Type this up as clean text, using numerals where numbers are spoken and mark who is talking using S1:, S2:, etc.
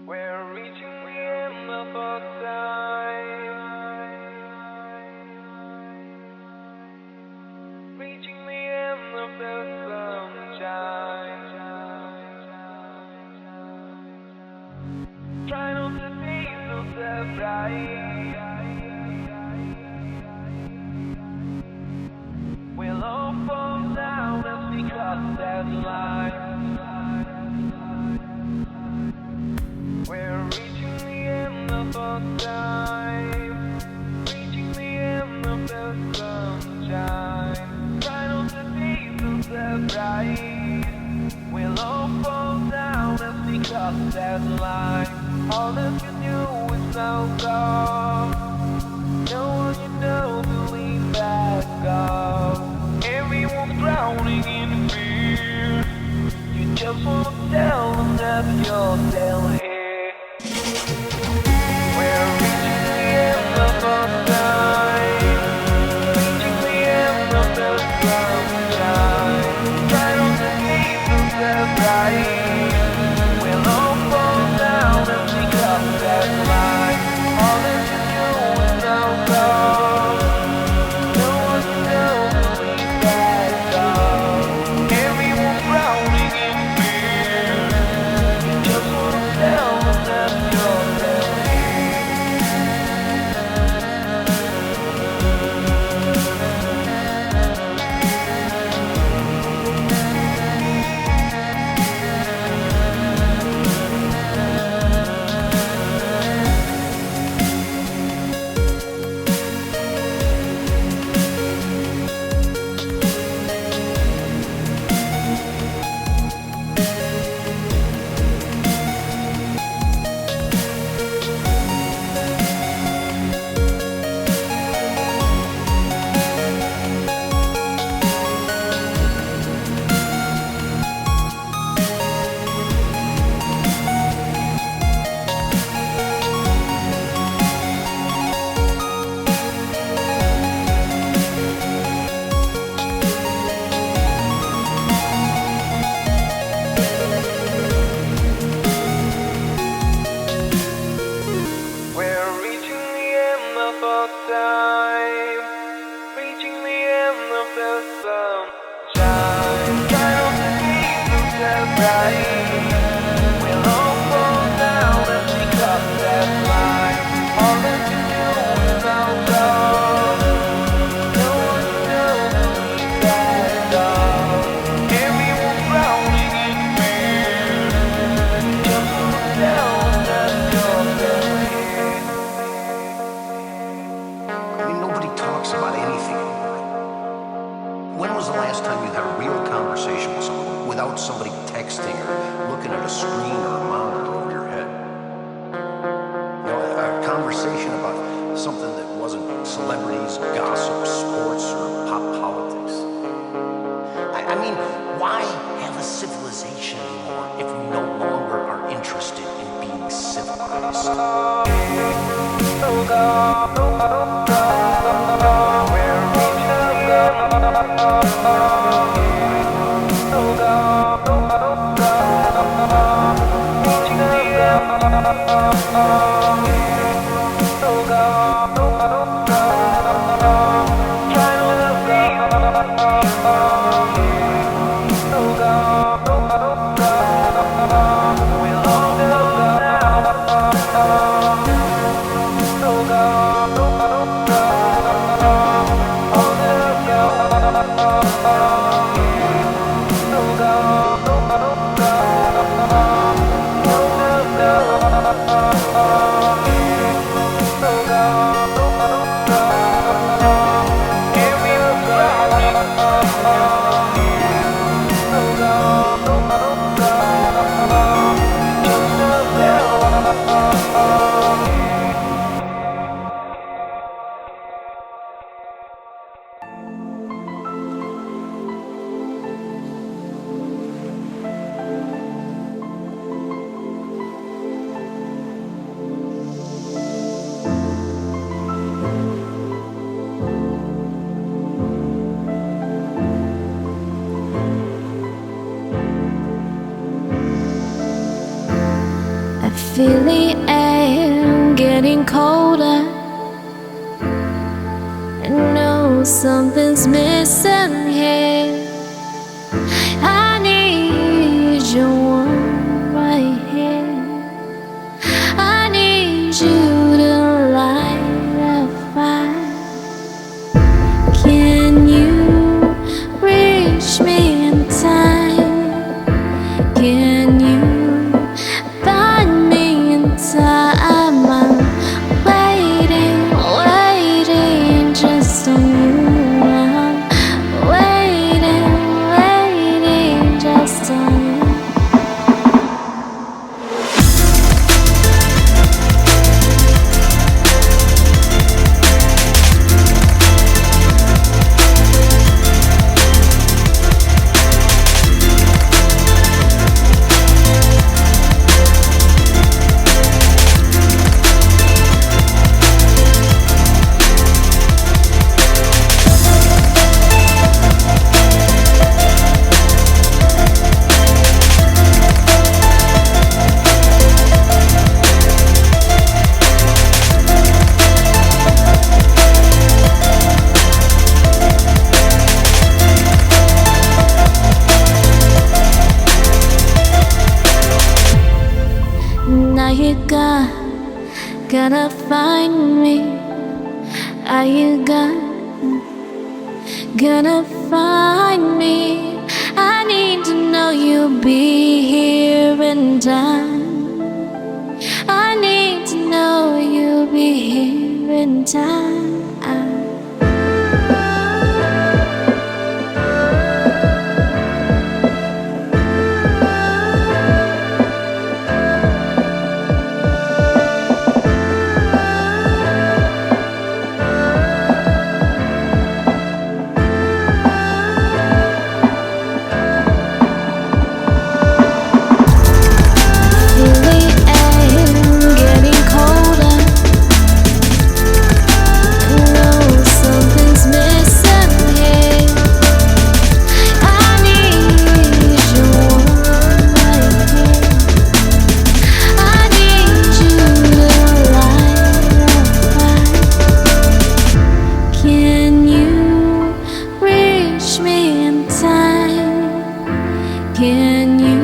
S1: We're reaching the end of our time. Reaching the end of the sunshine. Try not to be so surprised. We'll all fall down as we cross that line. We're reaching the end of our time. Reaching the end of the sunshine. Try not to be so surprised. We'll all fall down as we cross that line. All that you do is now gone. No one you know to lean back on. Everyone's drowning in fear. You just wanna tell them that you're still here. We're reaching the end of our time. Reaching the end of the sunshine. Try not to be so surprised. We'll all fall down as we cross that line. All that you do is now gone. No one to know to lean back on. Everyone's drowning in fear. You just wanna tell them that you're still here. We're reaching the end of our time. Reaching the end of the sunshine. Try not to be so surprised. We'll all fall down as we cross that line. All that you do is now gone. No one to know to lean back on. Everyone's drowning in fear. Just wanna tell them that you're still here.
S2: I mean, nobody talks about anything anymore. When was the last time you had a real conversation with someone without somebody texting or looking at a screen or a monitor over your head? You know, a conversation about something that wasn't celebrities, gossip, sports, or pop politics. I mean, why have a civilization anymore if we no longer are interested in being civilized?
S3: Feel the air getting colder. I know something's missing here. I need your warmth right here. I need you to light a fire. Can you reach me in time? Can you find me in time? I'm waiting, waiting just on you. I'm waiting, waiting just on you. Now you gotta find me. Are you gonna find me? I need to know you'll be here in time. I need to know you'll be here in time. Can you